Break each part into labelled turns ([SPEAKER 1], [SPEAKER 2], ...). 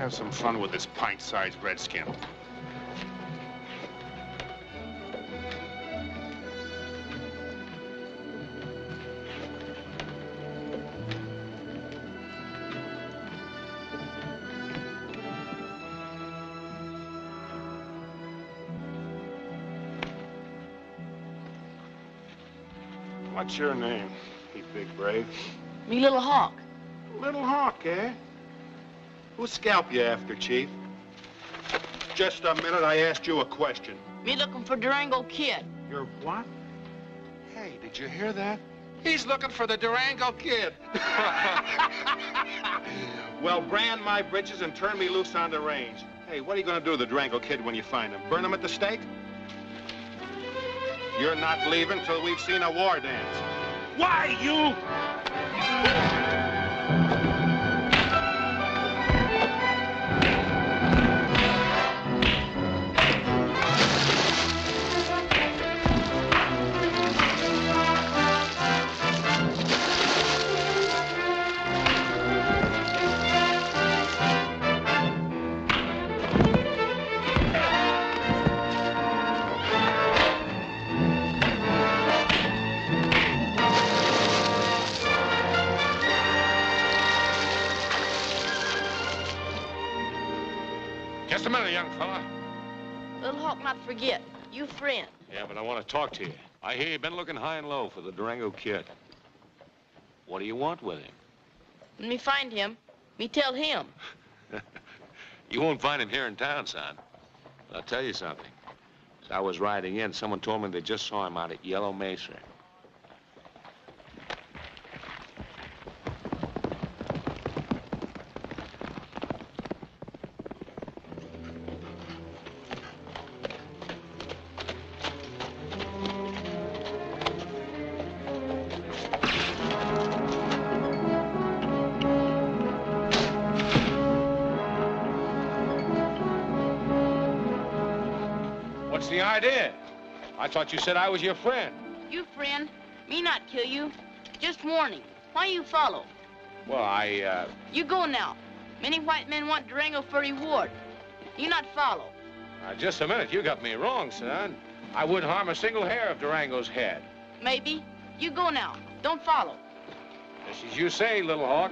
[SPEAKER 1] have some fun with this pint-sized redskin. What's your name, you big brave?
[SPEAKER 2] Me Little Hawk.
[SPEAKER 1] Little Hawk, eh? Whose scalp you after, Chief? Just a minute, I asked you a question.
[SPEAKER 2] Me looking for Durango Kid.
[SPEAKER 1] You're what? Hey, did you hear that? He's looking for the Durango Kid. Well, brand my britches and turn me loose on the range. Hey, what are you gonna do to the Durango Kid when you find him? Burn him at the stake? You're not leaving till we've seen a war dance. Why, you? Just a minute, young fella.
[SPEAKER 2] Little Hawk not forget. You friend.
[SPEAKER 3] Yeah, but I want to talk to you. I hear you've been looking high and low for the Durango Kid. What do you want with him?
[SPEAKER 2] When me find him, me tell him.
[SPEAKER 3] You won't find him here in town, son. But I'll tell you something. As I was riding in, someone told me they just saw him out at Yellow Mesa.
[SPEAKER 1] What's the idea? I thought you said I was your friend.
[SPEAKER 2] You friend. Me not kill you. Just warning. Why you follow?
[SPEAKER 1] Well,
[SPEAKER 2] You go now. Many white men want Durango for reward. You not follow.
[SPEAKER 1] Just a minute. You got me wrong, son. I wouldn't harm a single hair of Durango's head.
[SPEAKER 2] Maybe. You go now. Don't follow.
[SPEAKER 1] Just as you say, Little Hawk.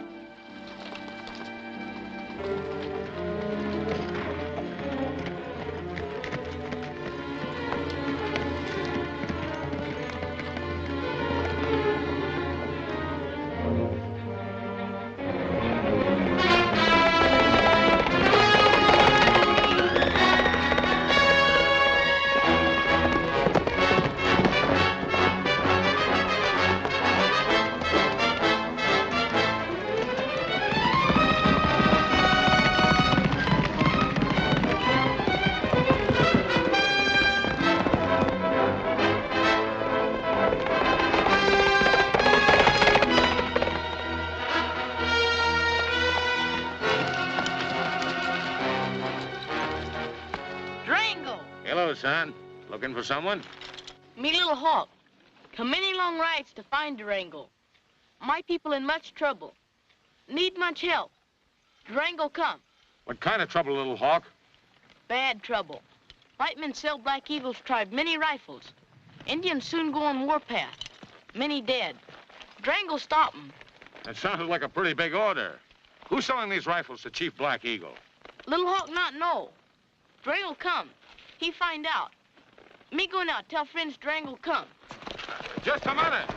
[SPEAKER 1] Son, looking for someone?
[SPEAKER 2] Me Little Hawk. Come many long rides to find Durango. My people in much trouble. Need much help. Durango come.
[SPEAKER 1] What kind of trouble, Little Hawk?
[SPEAKER 2] Bad trouble. White men sell Black Eagle's tribe many rifles. Indians soon go on warpath. Many dead. Durango stop 'em.
[SPEAKER 1] That sounded like a pretty big order. Who's selling these rifles to Chief Black Eagle?
[SPEAKER 2] Little Hawk not know. Durango come. He find out. Me go now, tell friends Durango come.
[SPEAKER 1] Just a minute.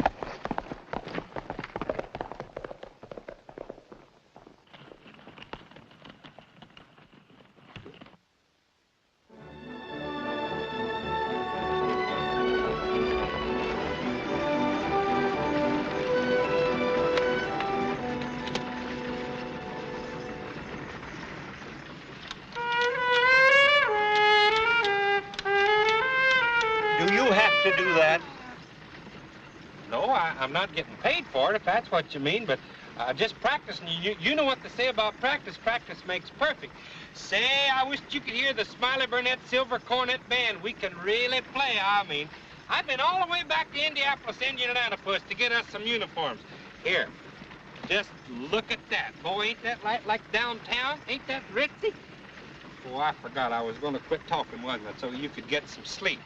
[SPEAKER 4] To do that? No, I'm not getting paid for it, if that's what you mean, but just practicing. You know what they say about practice. Practice makes perfect. Say, I wish you could hear the Smiley Burnette Silver Cornet Band. We can really play, I mean. I've been all the way back to Indianapolis, Indianapolis, to get us some uniforms. Here, Just look at that. Boy, ain't that like downtown? Ain't that ritzy? Oh, I forgot I was going to quit talking, wasn't I, so you could get some sleep.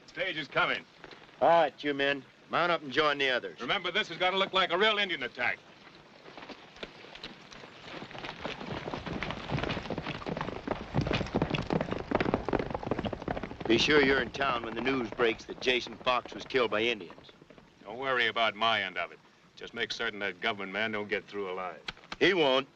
[SPEAKER 3] Stage is coming.
[SPEAKER 5] All right, you men. Mount up and join the others.
[SPEAKER 3] Remember, this has got to look like a real Indian attack.
[SPEAKER 5] Be sure you're in town when the news breaks that Jason Fox was killed by Indians.
[SPEAKER 3] Don't worry about my end of it. Just make certain that government man don't get through alive.
[SPEAKER 5] He won't.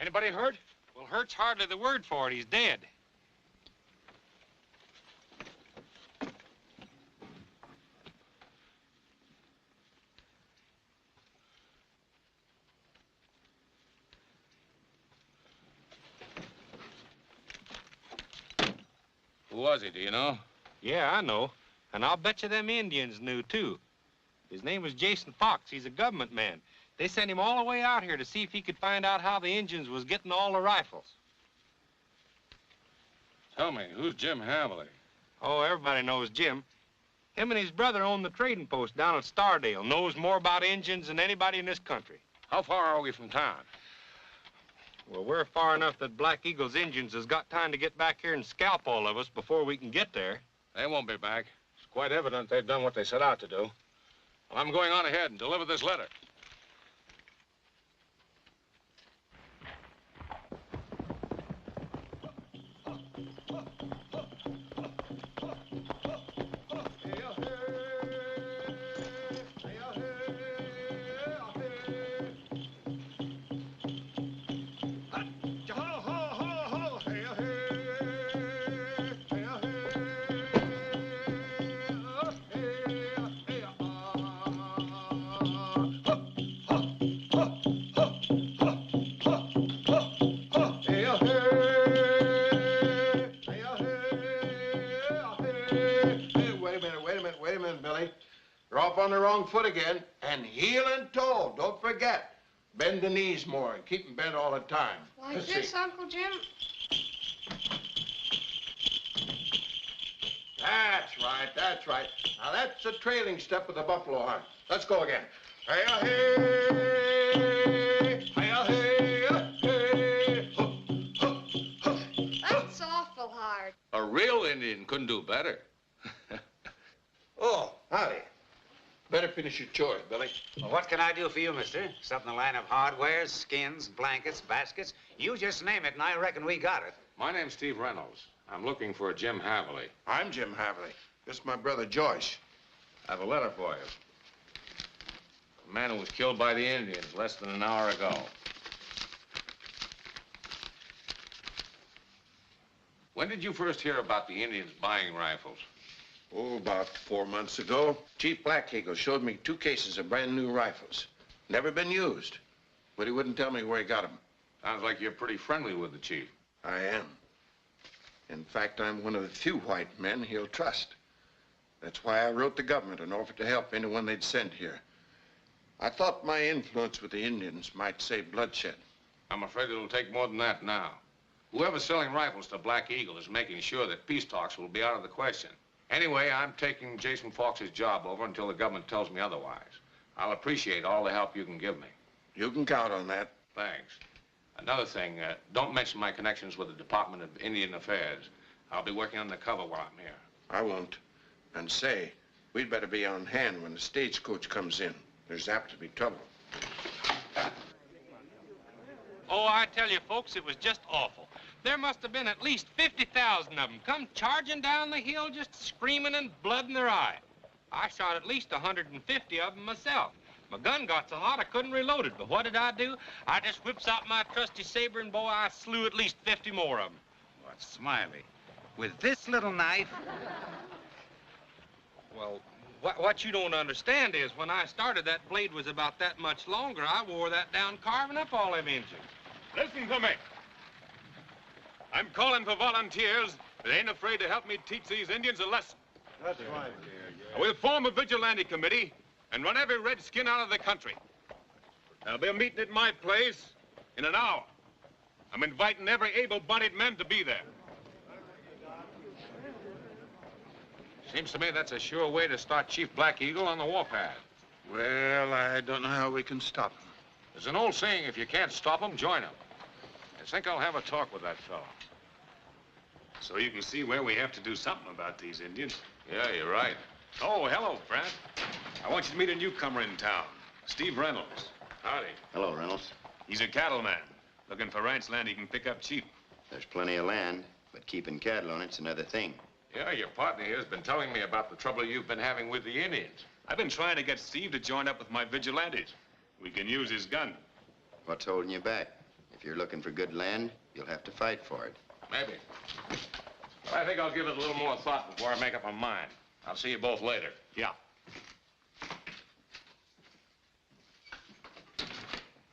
[SPEAKER 3] Anybody hurt?
[SPEAKER 4] Well, hurt's hardly the word for it. He's dead.
[SPEAKER 3] Who was he, do you know?
[SPEAKER 4] Yeah, I know. And I'll bet you them Indians knew, too. His name was Jason Fox. He's a government man. They sent him all the way out here to see if he could find out how the Indians was getting all the rifles.
[SPEAKER 3] Tell me, who's Jim Haverly?
[SPEAKER 4] Oh, everybody knows Jim. Him and his brother own the trading post down at Stardale. Knows more about Indians than anybody in this country.
[SPEAKER 3] How far are we from town?
[SPEAKER 4] Well, we're far enough that Black Eagle's Indians has got time to get back here and scalp all of us before we can get there.
[SPEAKER 3] They won't be back. It's quite evident they've done what they set out to do. Well, I'm going on ahead and deliver this letter.
[SPEAKER 1] On the wrong foot again, and heel and toe. Don't forget. Bend the knees more and keep them bent all the time.
[SPEAKER 6] Like this, Uncle Jim?
[SPEAKER 1] That's right, that's right. Now, that's the trailing step of the buffalo hunt. Let's go again. Hey-a-hey, hey-a-hey,
[SPEAKER 6] That's awful hard.
[SPEAKER 3] A real Indian couldn't do better.
[SPEAKER 1] Oh, howdy.
[SPEAKER 7] Better finish your chores, Billy.
[SPEAKER 8] Well, what can I do for you, mister? Something in the line of hardwares, skins, blankets, baskets. You just name it, and I reckon we got it.
[SPEAKER 3] My name's Steve Reynolds. I'm looking for a Jim Haverly.
[SPEAKER 1] I'm Jim Haverly. This is my brother, Joyce.
[SPEAKER 3] I have a letter for you. A man who was killed by the Indians less than an hour ago. When did you first hear about the Indians buying rifles?
[SPEAKER 7] Oh, about 4 months ago. Chief Black Eagle showed me 2 cases of brand new rifles. Never been used. But he wouldn't tell me where he got them.
[SPEAKER 3] Sounds like you're pretty friendly with the chief.
[SPEAKER 7] I am. In fact, I'm one of the few white men he'll trust. That's why I wrote the government and offered to help anyone they'd send here. I thought my influence with the Indians might save bloodshed.
[SPEAKER 3] I'm afraid it'll take more than that now. Whoever's selling rifles to Black Eagle is making sure that peace talks will be out of the question. Anyway, I'm taking Jason Fox's job over until the government tells me otherwise. I'll appreciate all the help you can give me.
[SPEAKER 7] You can count on that.
[SPEAKER 3] Thanks. Another thing, don't mention my connections with the Department of Indian Affairs. I'll be working undercover while I'm here.
[SPEAKER 7] I won't. And say, we'd better be on hand when the stagecoach comes in. There's apt to be trouble.
[SPEAKER 4] Oh, I tell you, folks, it was just awful. There must have been at least 50,000 of them come charging down the hill just screaming and blood in their eye. I shot at least 150 of them myself. My gun got so hot I couldn't reload it, but what did I do? I just whips out my trusty saber, and boy, I slew at least 50 more of them.
[SPEAKER 8] What, Smiley? With this little knife?
[SPEAKER 4] Well, what you don't understand is when I started, that blade was about that much longer. I wore that down carving up all them Injuns.
[SPEAKER 9] Listen to me. I'm calling for volunteers that ain't afraid to help me teach these Indians a lesson.
[SPEAKER 1] That's right.
[SPEAKER 9] We'll form a vigilante committee and run every redskin out of the country. There'll be a meeting at my place in an hour. I'm inviting every able-bodied man to be there.
[SPEAKER 3] Seems to me that's a sure way to start Chief Black Eagle on the warpath.
[SPEAKER 1] Well, I don't know how we can stop him.
[SPEAKER 3] There's an old saying, if you can't stop him, join him. I think I'll have a talk with that fellow.
[SPEAKER 9] So you can see where we have to do something about these Indians.
[SPEAKER 3] Yeah, you're right.
[SPEAKER 9] Oh, hello, Pratt. I want you to meet a newcomer in town, Steve Reynolds.
[SPEAKER 3] Howdy.
[SPEAKER 5] Hello, Reynolds.
[SPEAKER 9] He's a cattleman, looking for ranch land he can pick up cheap.
[SPEAKER 5] There's plenty of land, but keeping cattle on it's another thing.
[SPEAKER 3] Yeah, your partner here has been telling me about the trouble you've been having with the Indians.
[SPEAKER 9] I've been trying to get Steve to join up with my vigilantes. We can use his gun.
[SPEAKER 5] What's holding you back? If you're looking for good land, you'll have to fight for it.
[SPEAKER 3] Maybe. But I think I'll give it a little more thought before I make up my mind. I'll see you both later.
[SPEAKER 9] Yeah.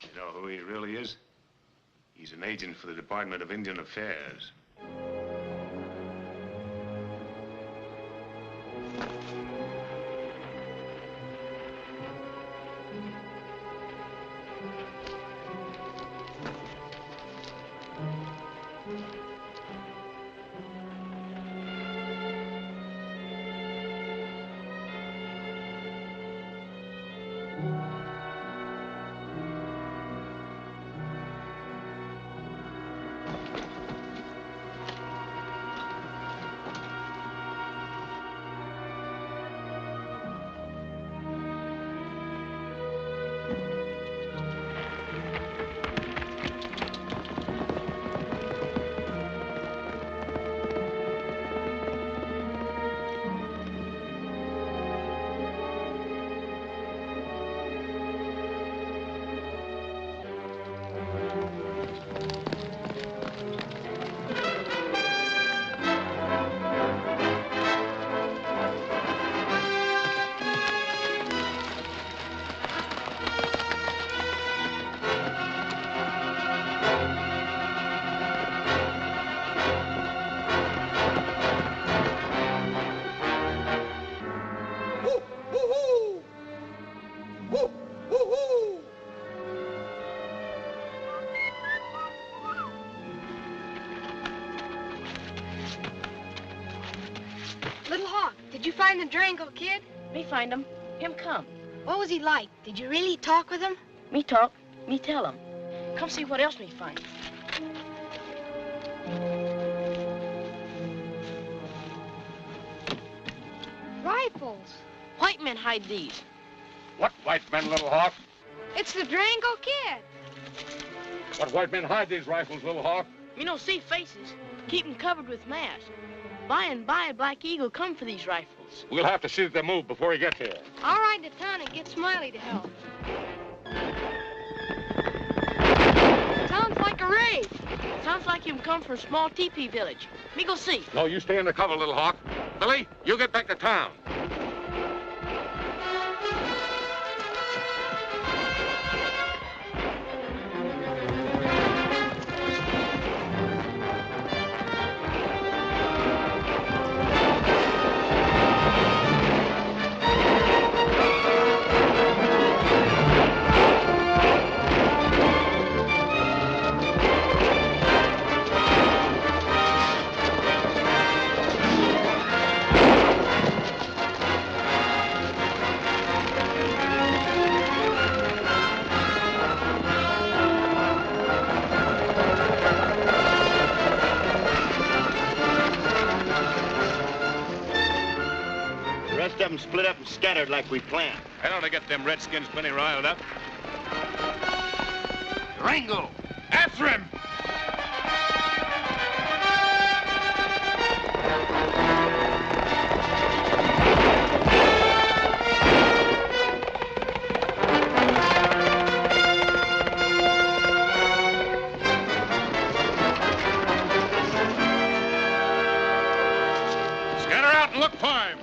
[SPEAKER 9] You know who he really is? He's an agent for the Department of Indian Affairs.
[SPEAKER 6] Little Hawk, did you find the Durango Kid?
[SPEAKER 2] Me find him. Him come.
[SPEAKER 6] What was he like? Did you really talk with him?
[SPEAKER 2] Me talk. Me tell him. Come see what else me find.
[SPEAKER 6] Rifles.
[SPEAKER 2] White men hide these.
[SPEAKER 9] What white men, Little Hawk?
[SPEAKER 6] It's the Durango Kid.
[SPEAKER 9] What white men hide these rifles, Little Hawk?
[SPEAKER 2] Me no see faces. Keep 'em covered with masks. By and by, Black Eagle come for these rifles.
[SPEAKER 9] We'll have to see that they move before he gets here.
[SPEAKER 6] I'll ride to town and get Smiley to help. Sounds like a raid.
[SPEAKER 2] Sounds like him come from a small teepee village. Me go see.
[SPEAKER 9] No, you stay in the cover, Little Hawk. Billy, you get back to town.
[SPEAKER 10] The rest of them split up and scattered like we planned.
[SPEAKER 9] I ought to get them redskins plenty riled up.
[SPEAKER 10] Durango!
[SPEAKER 9] After him! Scatter out and look for him!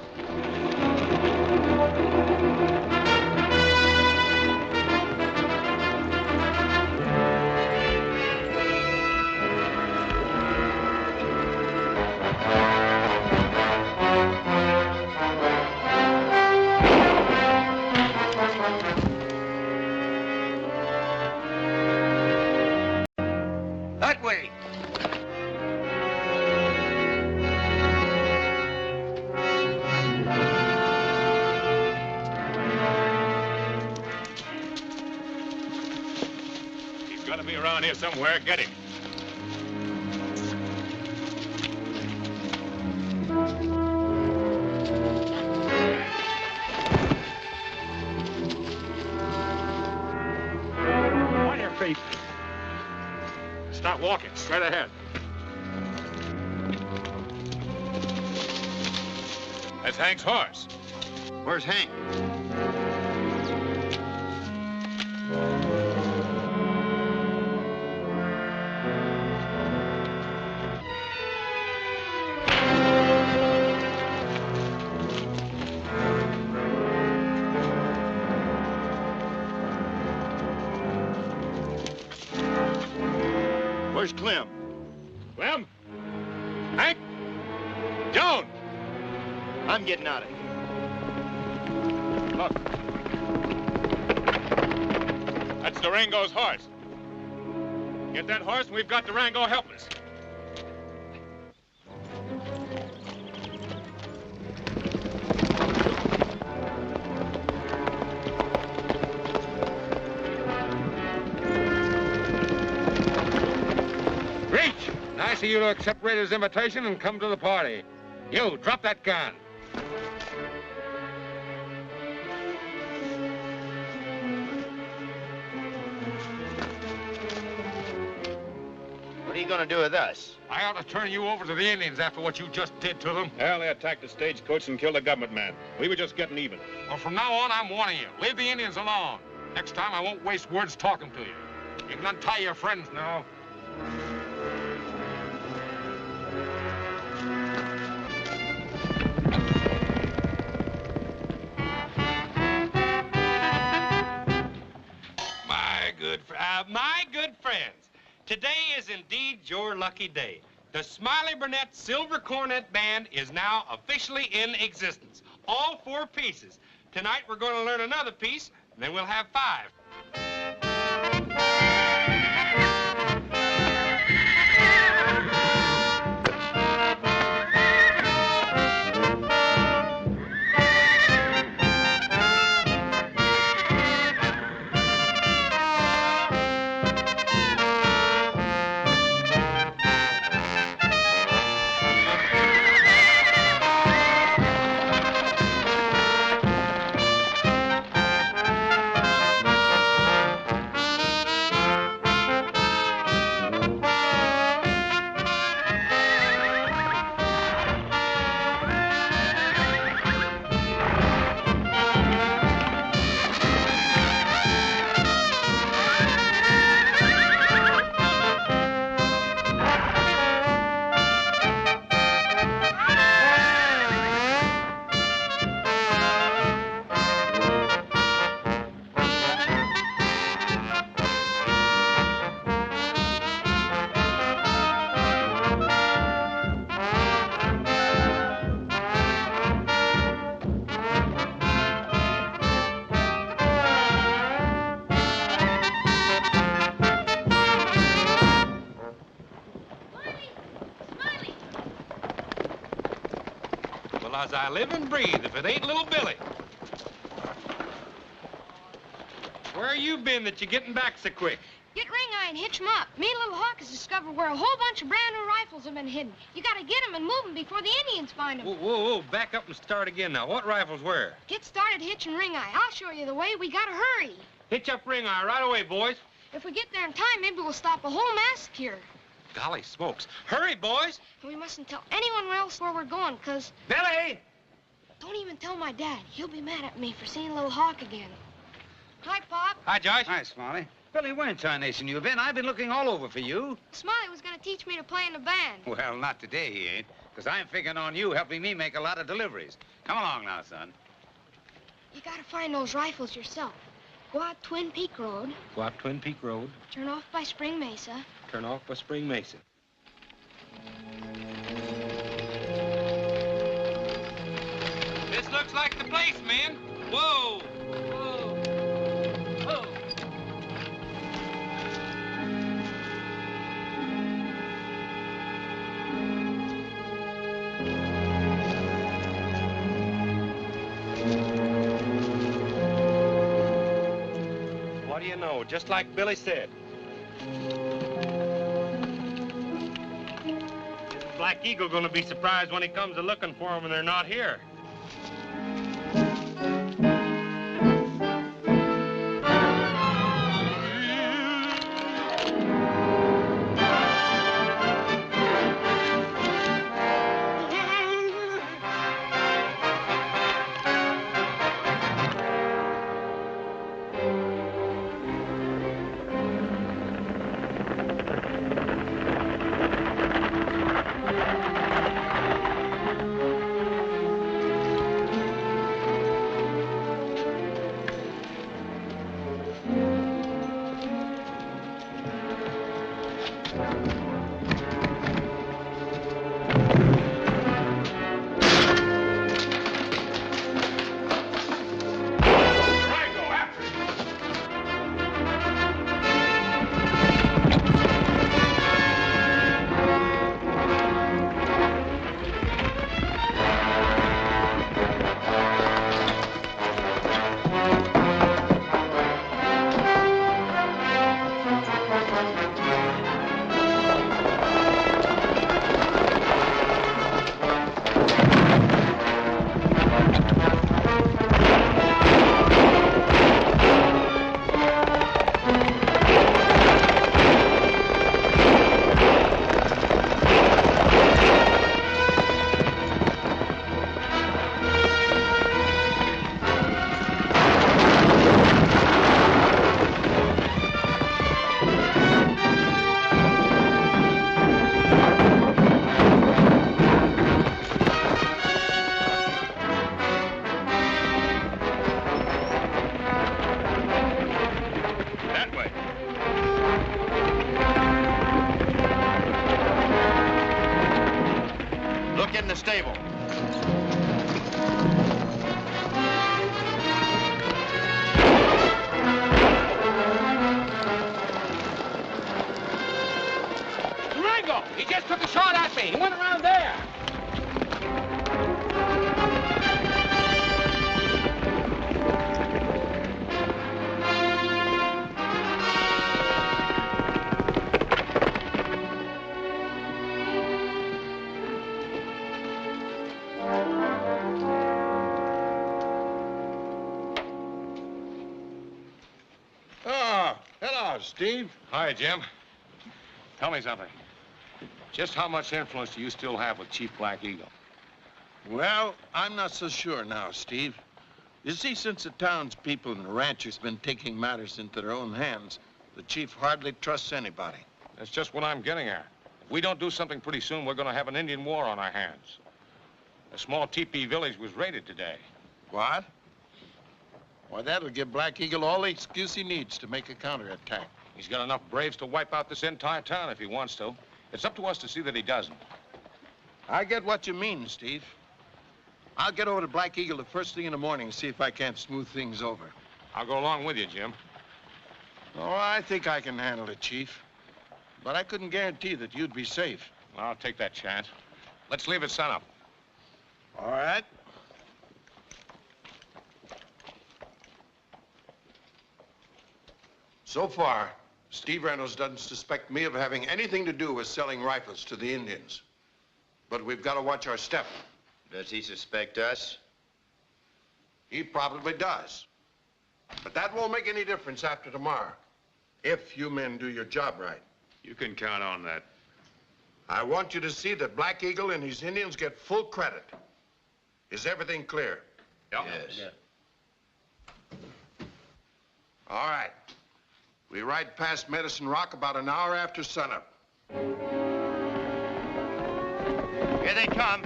[SPEAKER 10] That way!
[SPEAKER 9] He's got to be around here somewhere. Get him.
[SPEAKER 10] On your feet.
[SPEAKER 9] Start walking. Straight ahead. That's Hank's horse.
[SPEAKER 5] Where's Hank?
[SPEAKER 10] Where's Clem?
[SPEAKER 9] Clem? Hank? Joan!
[SPEAKER 10] I'm getting out of here.
[SPEAKER 9] Look. That's Durango's horse. Get that horse and we've got Durango helping us. Reach! Nice of you to accept Raider's invitation and come to the party. You, drop that gun.
[SPEAKER 10] What are you gonna do with us?
[SPEAKER 3] I ought to turn you over to the Indians after what you just did to them.
[SPEAKER 9] Well, they attacked the stagecoach and killed a government man. We were just getting even.
[SPEAKER 3] Well, from now on, I'm warning you. Leave the Indians alone. Next time, I won't waste words talking to you. You can untie your friends now.
[SPEAKER 4] My good friends, today is indeed your lucky day. The Smiley Burnette Silver Cornet Band is now officially in existence. All 4 pieces. Tonight we're going to learn another piece, and then we'll have 5. Well, as I live and breathe, if it ain't little Billy. Where you been that you're getting back so quick?
[SPEAKER 6] Get Ring-Eye and hitch 'em up. Me and Little Hawk has discovered where a whole bunch of brand new rifles have been hidden. You gotta get 'em and move 'em before the Indians find 'em.
[SPEAKER 4] Whoa, whoa, whoa, back up and start again now. What rifles where?
[SPEAKER 6] Get started hitching Ring-Eye. I'll show you the way. We gotta hurry.
[SPEAKER 4] Hitch up Ring-Eye right away, boys.
[SPEAKER 6] If we get there in time, maybe we'll stop a whole massacre.
[SPEAKER 4] Golly smokes. Hurry, boys!
[SPEAKER 6] And we mustn't tell anyone else where we're going, 'cause...
[SPEAKER 4] Billy!
[SPEAKER 6] Don't even tell my dad. He'll be mad at me for seeing Little Hawk again. Hi, Pop.
[SPEAKER 4] Hi, Josh.
[SPEAKER 8] Hi, Smiley. Billy, where in tarnation you been? I've been looking all over for you.
[SPEAKER 6] Smiley was gonna teach me to play in the band.
[SPEAKER 8] Well, not today, he ain't. Because I'm figuring on you helping me make a lot of deliveries. Come along now, son.
[SPEAKER 6] You gotta find those rifles yourself. Go out Twin Peak Road.
[SPEAKER 4] Go up Twin Peak Road.
[SPEAKER 6] Turn off by Spring Mesa.
[SPEAKER 4] Turn off by Spring Mesa. This looks like the place, man. Whoa! Whoa! Whoa! What do you know? Just like Billy said. Black Eagle gonna be surprised when he comes a looking for them and they're not here.
[SPEAKER 10] stable.
[SPEAKER 4] Durango! He just took a shot at me. He went around there.
[SPEAKER 7] Steve.
[SPEAKER 3] Hi, Jim. Tell me something. Just how much influence do you still have with Chief Black Eagle?
[SPEAKER 7] Well, I'm not so sure now, Steve. You see, since the townspeople and the ranchers have been taking matters into their own hands, the chief hardly trusts anybody.
[SPEAKER 3] That's just what I'm getting at. If we don't do something pretty soon, we're going to have an Indian war on our hands. A small teepee village was raided today.
[SPEAKER 7] What? Why, that'll give Black Eagle all the excuse he needs to make a counterattack.
[SPEAKER 3] He's got enough braves to wipe out this entire town if he wants to. It's up to us to see that he doesn't.
[SPEAKER 7] I get what you mean, Steve. I'll get over to Black Eagle the first thing in the morning and see if I can't smooth things over.
[SPEAKER 3] I'll go along with you, Jim.
[SPEAKER 7] Oh, I think I can handle it, Chief. But I couldn't guarantee that you'd be safe.
[SPEAKER 3] I'll take that chance. Let's leave at sunup.
[SPEAKER 7] All right. So far, Steve Reynolds doesn't suspect me of having anything to do with selling rifles to the Indians. But we've got to watch our step.
[SPEAKER 5] Does he suspect us?
[SPEAKER 7] He probably does. But that won't make any difference after tomorrow, if you men do your job right.
[SPEAKER 9] You can count on that.
[SPEAKER 7] I want you to see that Black Eagle and his Indians get full credit. Is everything clear?
[SPEAKER 9] Yep.
[SPEAKER 5] Yes.
[SPEAKER 7] All right. We ride past Medicine Rock about an hour after sunup.
[SPEAKER 10] Here they come.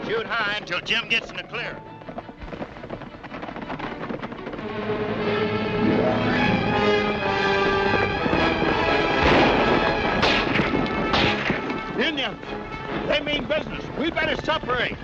[SPEAKER 10] Shoot high until Jim gets in the clear. Indians, they mean business. We better separate.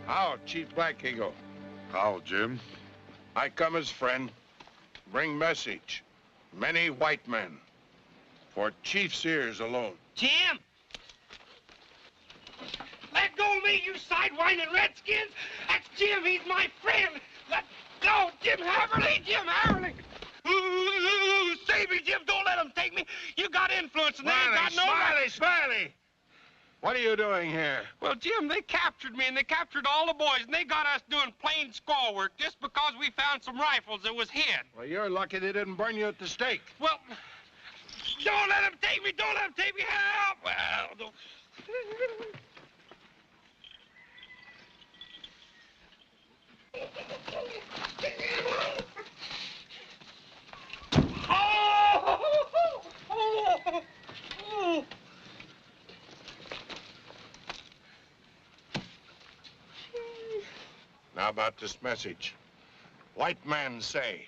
[SPEAKER 7] How, Chief Black Eagle?
[SPEAKER 9] How, Jim?
[SPEAKER 7] I come as friend. Bring message. Many white men. For Chief's ears alone.
[SPEAKER 4] Jim! Let go of me, you sidewinding redskins! That's Jim, he's my friend! Let go, Jim Haverly, Jim Haverly! Ooh, save me, Jim, don't let them take me! You got influence and they ain't got no...
[SPEAKER 7] Smiley! What are you doing here?
[SPEAKER 4] Well, Jim, they captured me and they captured all the boys and they got us doing plain squaw work just because we found some rifles that was hid.
[SPEAKER 7] Well, you're lucky they didn't burn you at the stake.
[SPEAKER 4] Well, don't let them take me! Don't let them take me! Help! Well, don't... Oh!
[SPEAKER 7] Now about this message. White men say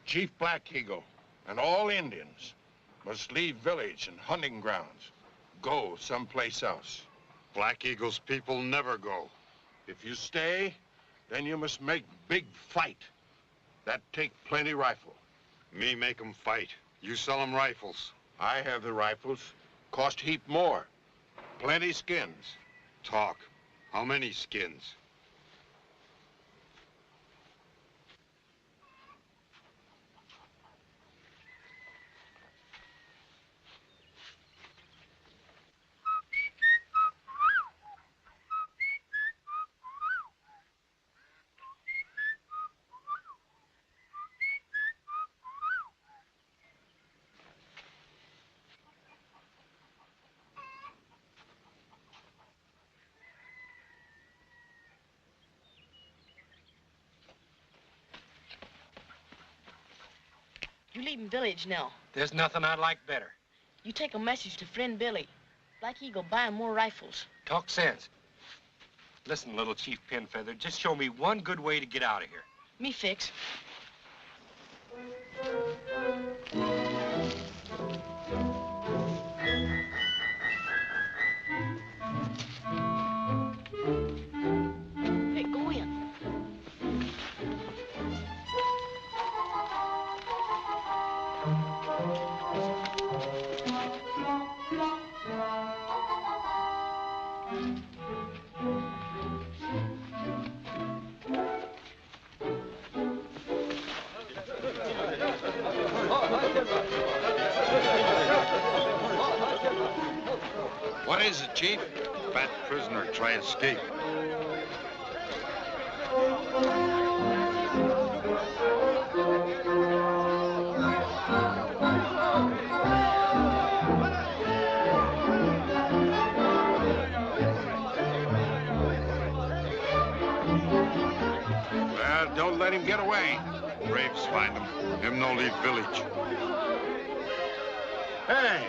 [SPEAKER 7] Chief Black Eagle and all Indians must leave village and hunting grounds. Go someplace else.
[SPEAKER 9] Black Eagle's people never go.
[SPEAKER 7] If you stay, then you must make big fight. That take plenty rifle.
[SPEAKER 9] Me make 'em fight. You sell 'em rifles.
[SPEAKER 7] I have the rifles. Cost heap more. Plenty skins.
[SPEAKER 9] Talk. How many skins?
[SPEAKER 2] You leaving village now.
[SPEAKER 4] There's nothing I'd like better.
[SPEAKER 2] You take a message to friend Billy. Black Eagle buying more rifles.
[SPEAKER 4] Talk sense. Listen, little Chief Pinfeather, just show me one good way to get out of here.
[SPEAKER 2] Me fix. Hey, go in.
[SPEAKER 7] What is it, Chief? fat prisoner try escape.
[SPEAKER 1] Well, don't let him get away.
[SPEAKER 7] Braves find him. Him no leave village.
[SPEAKER 1] Hey!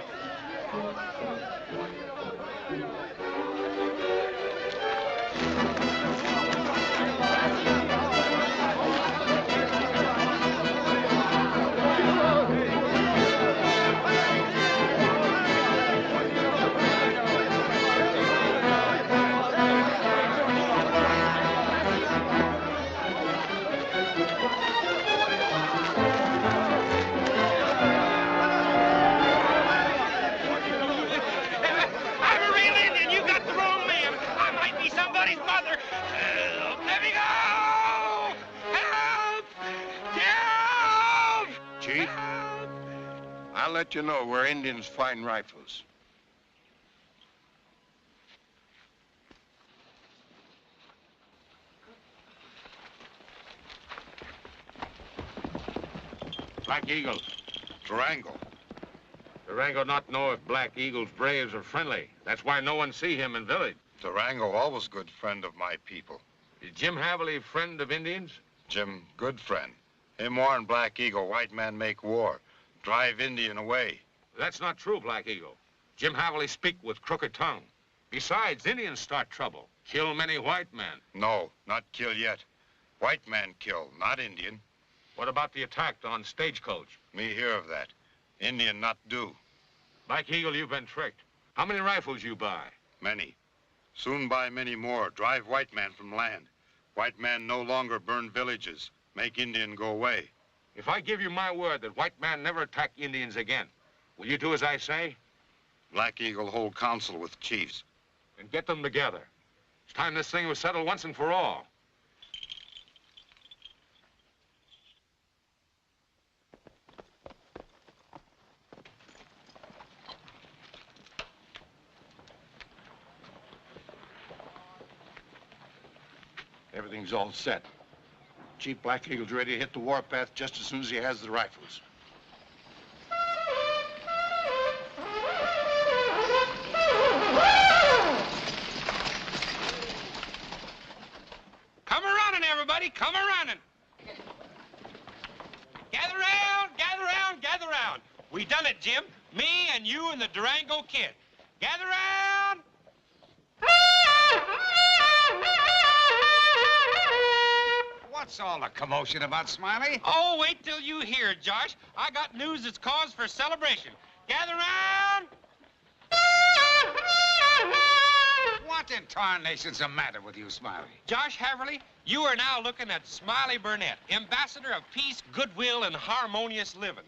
[SPEAKER 7] Chief, I'll let you know where Indians find rifles.
[SPEAKER 3] Black Eagle.
[SPEAKER 7] Durango.
[SPEAKER 3] Durango not know if Black Eagle's braves are friendly. That's why no one see him in village.
[SPEAKER 7] Durango always good friend of my people.
[SPEAKER 3] Is Jim Haverly friend of Indians?
[SPEAKER 7] Jim, good friend. Him warn Black Eagle, white man make war. Drive Indian away.
[SPEAKER 3] That's not true, Black Eagle. Jim Haverly speak with crooked tongue. Besides, Indians start trouble. Kill many white men.
[SPEAKER 7] No, not kill yet. White man kill, not Indian.
[SPEAKER 3] What about the attack on Stagecoach?
[SPEAKER 7] Me hear of that. Indian not do.
[SPEAKER 3] Black Eagle, you've been tricked. How many rifles you buy?
[SPEAKER 7] Many. Soon buy many more. Drive white man from land. White man no longer burn villages. Make Indian go away.
[SPEAKER 3] If I give you my word that white man never attack Indians again, will you do as I say?
[SPEAKER 7] Black Eagle hold council with chiefs.
[SPEAKER 3] And get them together. It's time this thing was settled once and for all.
[SPEAKER 1] Everything's all set. Chief Black Eagle's ready to hit the warpath just as soon as he has the rifles.
[SPEAKER 4] Come a-running, everybody. Come a-running. Gather round, gather round, gather round. We done it, Jim. Me and you and the Durango Kid. Gather round.
[SPEAKER 8] What's all the commotion about, Smiley?
[SPEAKER 4] Oh, wait till you hear, Josh. I got news that's cause for celebration. Gather round.
[SPEAKER 8] What in tarnation's the matter with you, Smiley?
[SPEAKER 4] Josh Haverly, you are now looking at Smiley Burnette, ambassador of peace, goodwill, and harmonious living.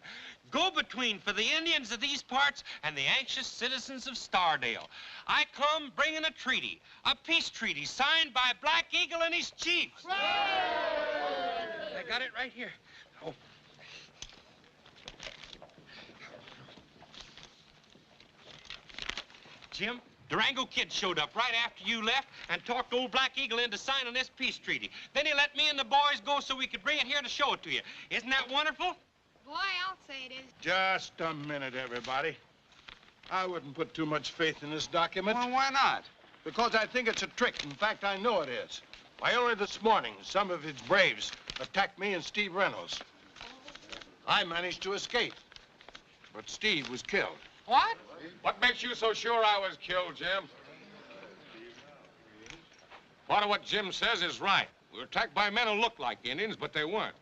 [SPEAKER 4] Go-between for the Indians of these parts and the anxious citizens of Stardale. I come bringing a treaty, a peace treaty signed by Black Eagle and his chiefs. I got it right here. Oh. Jim, Durango Kid showed up right after you left and talked old Black Eagle into signing this peace treaty. Then he let me and the boys go so we could bring it here to show it to you. Isn't that wonderful?
[SPEAKER 6] Boy, I'll say it is.
[SPEAKER 1] Just a minute, everybody. I wouldn't put too much faith in this document.
[SPEAKER 8] Well, why not?
[SPEAKER 1] Because I think it's a trick. In fact, I know it is. Why, only this morning, some of his braves attacked me and Steve Reynolds. I managed to escape, but Steve was killed.
[SPEAKER 4] What?
[SPEAKER 3] What makes you so sure I was killed, Jim? Part of what Jim says is right. We were attacked by men who looked like Indians, but they weren't.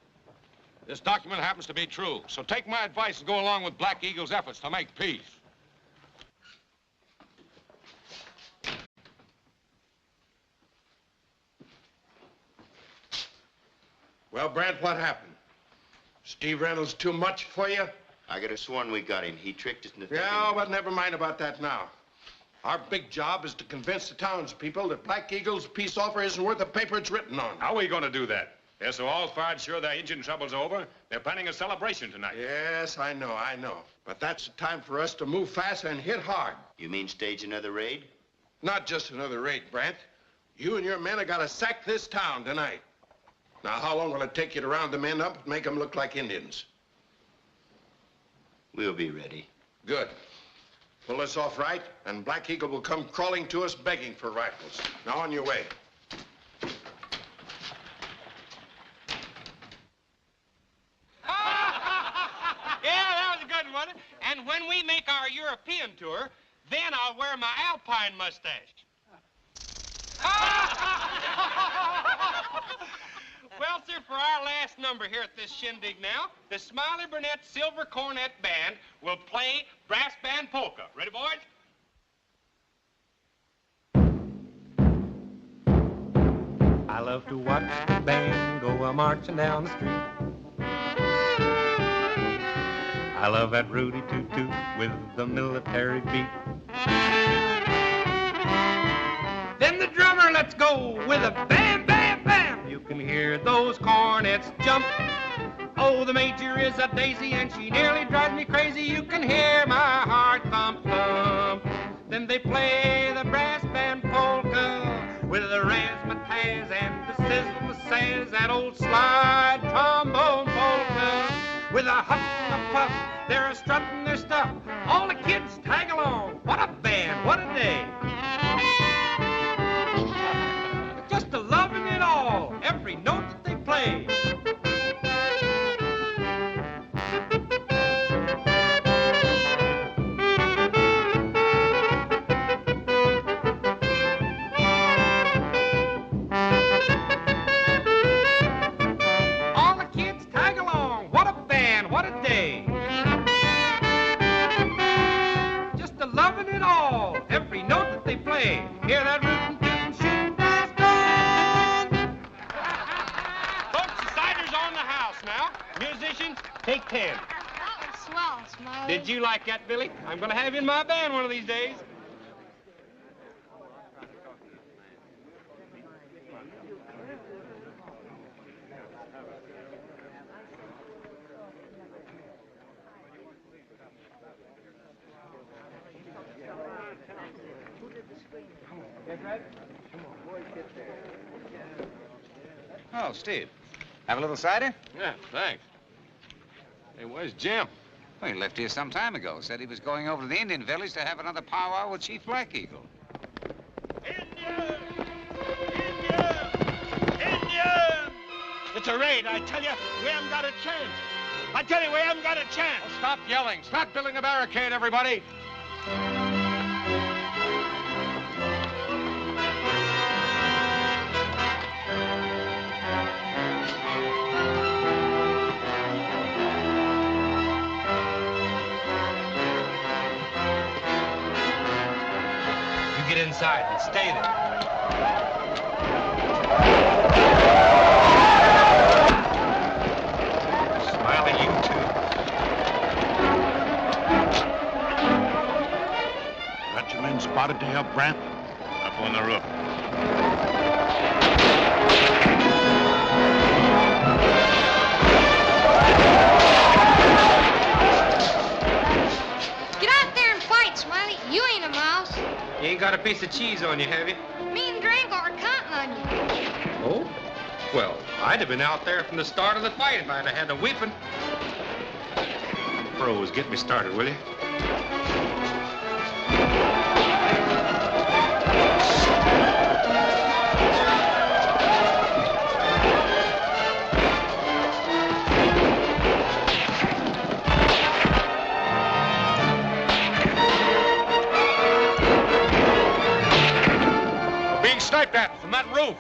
[SPEAKER 3] This document happens to be true, so take my advice and go along with Black Eagle's efforts to make peace.
[SPEAKER 1] Well, Brant, what happened? Steve Reynolds too much for you?
[SPEAKER 5] I could have sworn we got him. He tricked us into thinking...
[SPEAKER 1] Yeah, but never mind about that now. Our big job is to convince the townspeople that Black Eagle's peace offer isn't worth the paper it's written on.
[SPEAKER 9] How are we going to do that? They're so all-fired sure their Indian trouble's over, they're planning a celebration tonight.
[SPEAKER 1] Yes, I know. But that's the time for us to move fast and hit hard.
[SPEAKER 5] You mean stage another raid?
[SPEAKER 7] Not just another raid, Brant. You and your men have got to sack this town tonight. Now, how long will it take you to round the men up and make them look like Indians?
[SPEAKER 5] We'll be ready.
[SPEAKER 7] Good. Pull this off right, and Black Eagle will come crawling to us begging for rifles. Now, on your way.
[SPEAKER 4] Yeah, that was a good one. And when we make our European tour, then I'll wear my Alpine mustache. Well, sir, for our last number here at this shindig now, the Smiley Burnette Silver Cornet Band will play brass band polka. Ready, boys? I love to watch the band go a-marching down the street. I love that Rudy toot-toot with the military beat. Then the drummer lets go with a bam, bam, bam. You can hear those cornets jump. Oh, the major is a daisy and she nearly drives me crazy. You can hear my heart thump, thump. Then they play the brass band polka with the razzmatazz and the sizzle says that old slide trombone polka. With a huff and a puff, they're strutting their stuff. All the kids tag along. What a band, what a day. Just a loving it all, every note that they play. All the kids tag along. What a band, what a day. Just a loving it all, every note that they play. Hear that rootin' tootin' shootin' brass band. Folks, the cider's on the house now. Musicians, take 10.
[SPEAKER 6] That was swell, Smiley.
[SPEAKER 4] Did you like that, Billy? I'm going to have you in my band one of these days.
[SPEAKER 8] Oh, Steve. Have a little cider?
[SPEAKER 3] Yeah, thanks. Hey, where's Jim?
[SPEAKER 8] Well, he left here some time ago. Said he was going over to the Indian village to have another powwow with Chief Black Eagle.
[SPEAKER 10] Indian! Indian! It's a raid, I tell you. We haven't got a chance. I tell you, we haven't got a chance.
[SPEAKER 3] Oh, stop yelling. Start building a barricade, everybody.
[SPEAKER 4] You get inside and stay there. Smiley, you too.
[SPEAKER 10] Got your men spotted to help Brant? Up on the roof.
[SPEAKER 6] Get out there and fight, Smiley. You ain't a mouse.
[SPEAKER 4] You ain't got a piece of cheese on you, have you?
[SPEAKER 6] Me and Durango are counting on you.
[SPEAKER 4] Oh? Well, I'd have been out there from the start of the fight if I'd have had a weapon. Pros, get me started, will you?
[SPEAKER 3] We're being sniped at from that roof.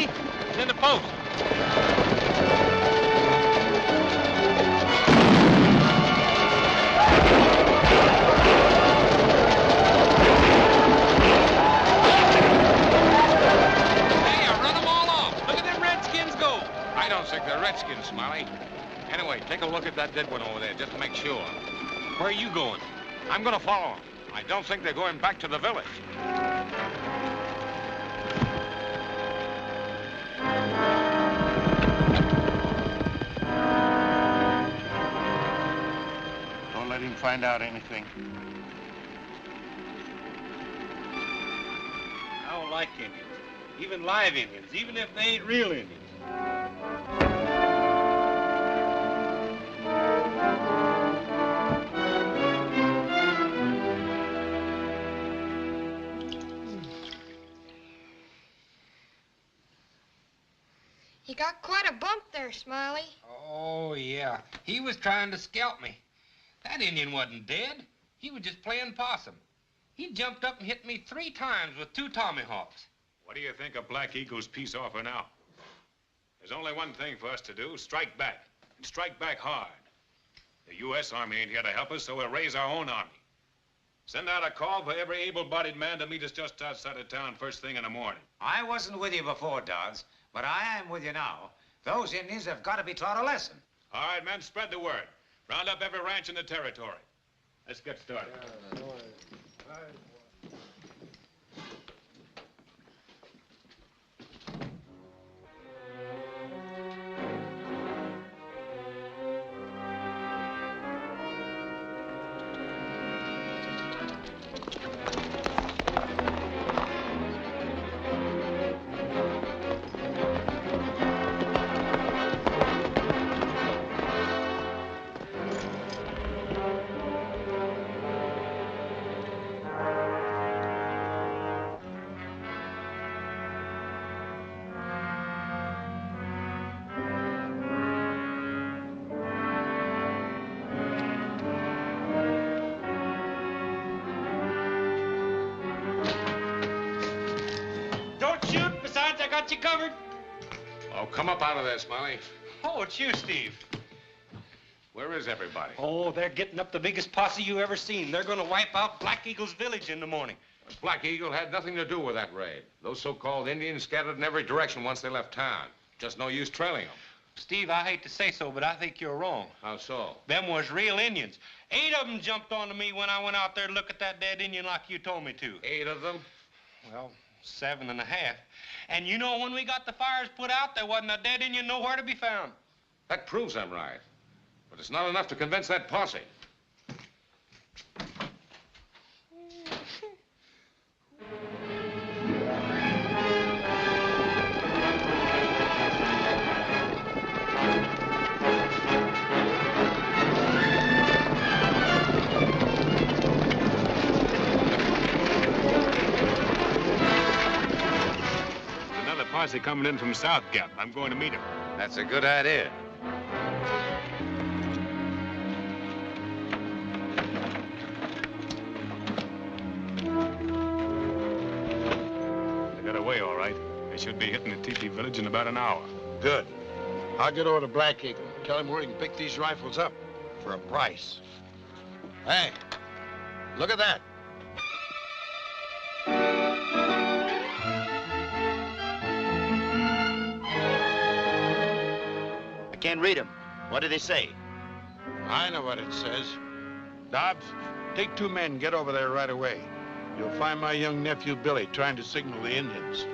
[SPEAKER 4] Smiley. It's in the post.
[SPEAKER 3] Hey, I run them all off. Look at them Redskins go. I don't think they're Redskins, Smiley. Anyway, take a look at that dead one over there, just to make sure.
[SPEAKER 4] Where are you going?
[SPEAKER 3] I'm gonna follow them. I don't think they're going back to the village.
[SPEAKER 1] Don't let him find out anything.
[SPEAKER 4] I don't like Indians. Even live Indians, even if they ain't real Indians.
[SPEAKER 6] You got quite a bump there, Smiley.
[SPEAKER 4] Oh, yeah. He was trying to scalp me. That Indian wasn't dead. He was just playing possum. He jumped up and hit me 3 times with 2 tomahawks.
[SPEAKER 9] What do you think of Black Eagle's peace offer now? There's only one thing for us to do, strike back, and strike back hard. The U.S. Army ain't here to help us, so we'll raise our own army. Send out a call for every able-bodied man to meet us just outside of town first thing in the morning.
[SPEAKER 8] I wasn't with you before, Dodds, but I am with you now. Those Indians have got to be taught a lesson.
[SPEAKER 9] All right, men, spread the word. Round up every ranch in the territory. Let's get started.
[SPEAKER 4] Don't shoot. Besides, I got you covered.
[SPEAKER 3] Oh, come up out of there, Smiley.
[SPEAKER 4] Oh, it's you, Steve.
[SPEAKER 3] Where is everybody?
[SPEAKER 4] Oh, they're getting up the biggest posse you ever seen. They're going to wipe out Black Eagle's village in the morning.
[SPEAKER 3] Black Eagle had nothing to do with that raid. Those so-called Indians scattered in every direction once they left town. Just no use trailing them.
[SPEAKER 4] Steve, I hate to say so, but I think you're wrong.
[SPEAKER 3] How so?
[SPEAKER 4] Them was real Indians. 8 of them jumped onto me when I went out there to look at that dead Indian like you told me to.
[SPEAKER 3] 8 of them?
[SPEAKER 4] Well, 7.5. And you know, when we got the fires put out, there wasn't a dead Indian nowhere to be found.
[SPEAKER 3] That proves I'm right. But it's not enough to convince that posse.
[SPEAKER 9] Another posse coming in from South Gap. I'm going to meet him.
[SPEAKER 3] That's a good idea.
[SPEAKER 9] They got away, all right. They should be hitting the teepee village in about an hour.
[SPEAKER 1] Good. I'll get over to Black Eagle. Tell him where he can pick these rifles up for a price. Hey, look at that.
[SPEAKER 10] I can't read them. What do they say?
[SPEAKER 1] I know what it says. Dobbs, take 2 men and get over there right away. You'll find my young nephew Billy trying to signal the Indians.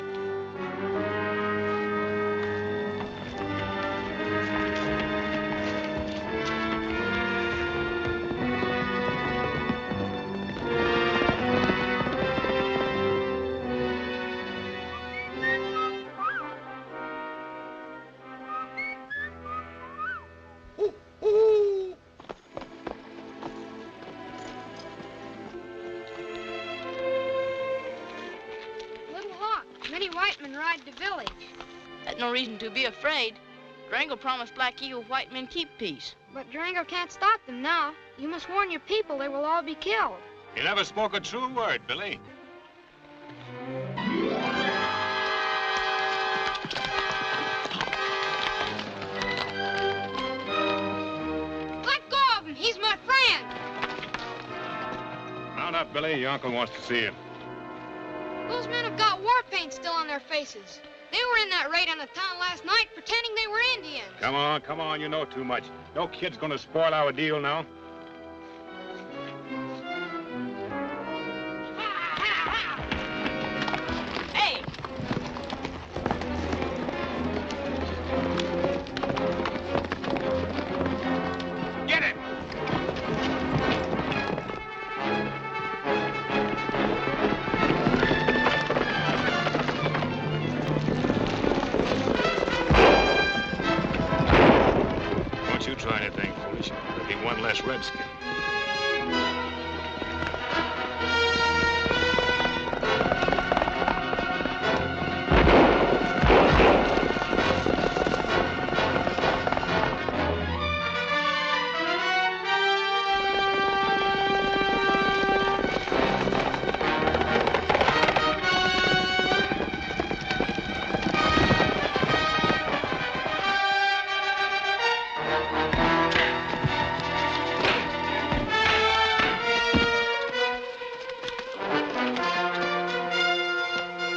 [SPEAKER 2] No reason to be afraid. Durango promised Black Eagle white men keep peace.
[SPEAKER 6] But Durango can't stop them now. You must warn your people they will all be killed.
[SPEAKER 9] You never spoke a true word, Billy. out, Billy. Your uncle wants to see you.
[SPEAKER 6] Those men have got war paint still on their faces. They were in that raid on the town last night pretending they were Indians.
[SPEAKER 9] Come on. You know too much. No kid's gonna spoil our deal now.
[SPEAKER 2] Hey!
[SPEAKER 9] Get it! Don't you try anything foolish. There'll be one less redskin.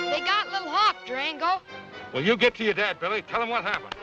[SPEAKER 6] They got Little Hawk, Durango.
[SPEAKER 9] Well, you get to your dad, Billy. Tell him what happened.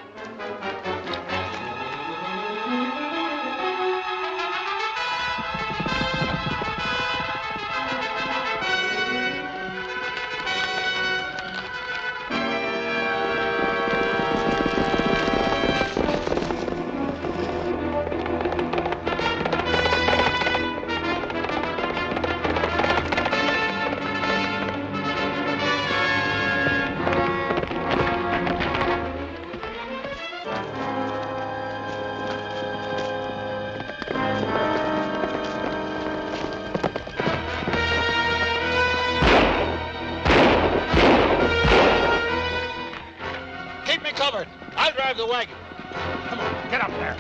[SPEAKER 10] Keep me covered. I'll drive the wagon.
[SPEAKER 9] Come on, get up there.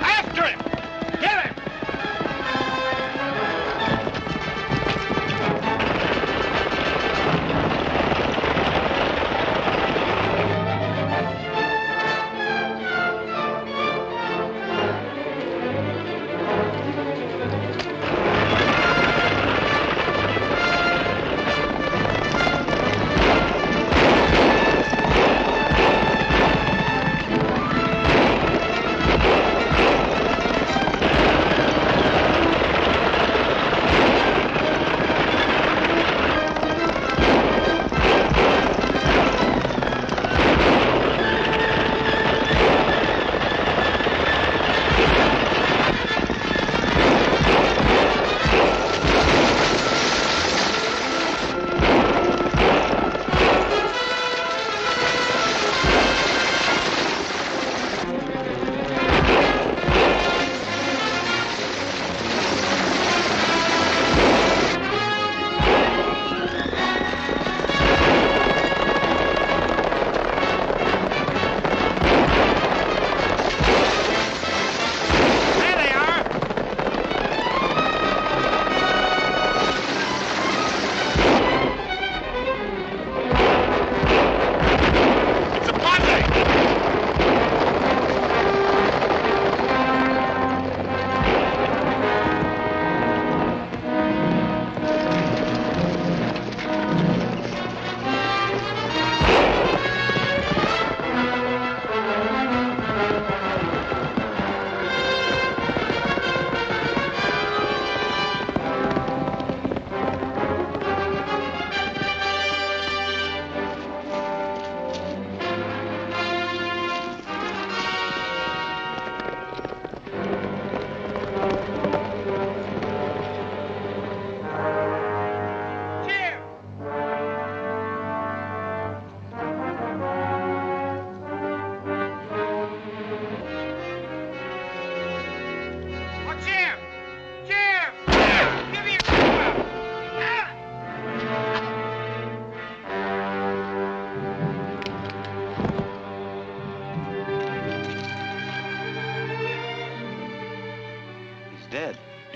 [SPEAKER 10] After him! Get him!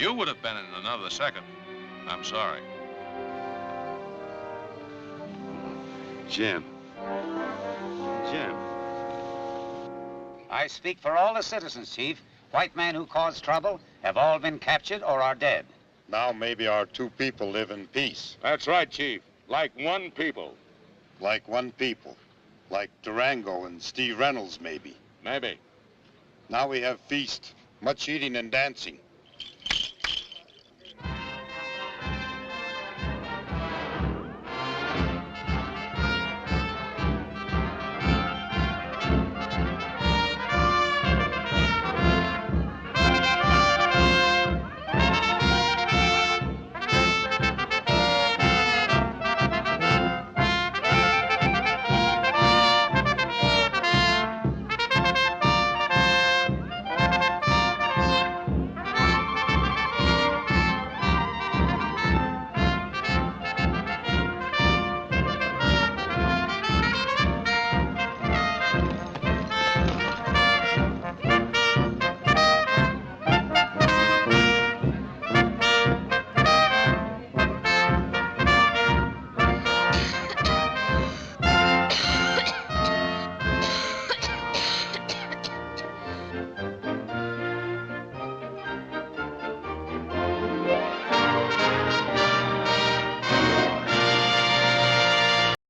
[SPEAKER 11] You would have been in another second. I'm sorry.
[SPEAKER 12] Jim.
[SPEAKER 8] I speak for all the citizens, Chief. White men who caused trouble have all been captured or are dead.
[SPEAKER 13] Now maybe our two people live in peace.
[SPEAKER 9] That's right, Chief. Like one people.
[SPEAKER 13] Like one people. Like Durango and Steve Reynolds, maybe.
[SPEAKER 9] Maybe.
[SPEAKER 13] Now we have feast. Much eating and dancing.